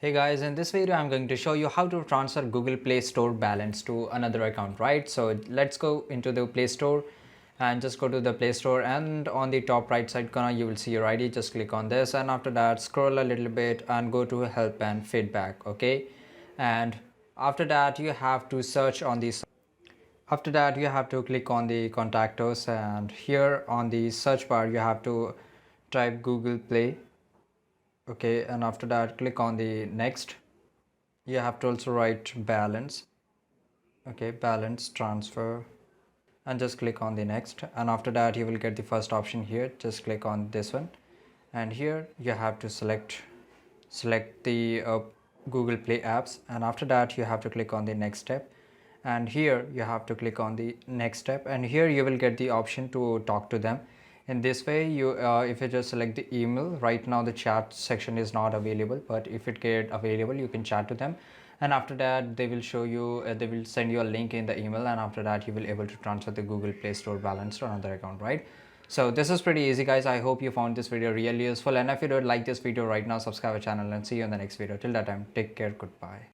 Hey guys, in this video I'm going to show you how to transfer Google Play Store balance to another account, right? So let's go into the Play Store and just go to the Play Store, and on the top right side corner you will see your ID. Just click on this, and after that scroll a little bit and go to help and feedback, okay? And after that you have to search on the after that you have to click on the contact us, and here on the search bar you have to type Google Play, okay? And after that click on the next. You have to also write balance, okay, balance transfer, and just click on the next, and after that you will get the first option here. Just click on this one, and here you have to select the Google Play apps, and after that you have to click on the next step, and here you have to click on the next step, and here you will get the option to talk to them. In this way, you if you just select the email, right now the chat section is not available, but if it get available you can chat to them, and after that they will show you they will send you a link in the email, and after that you will able to transfer the Google Play Store balance to another account, right? So this is pretty easy, guys. I hope you found this video really useful, and if you don't like this video right now, subscribe our channel and see you in the next video. Till that time, take care, goodbye.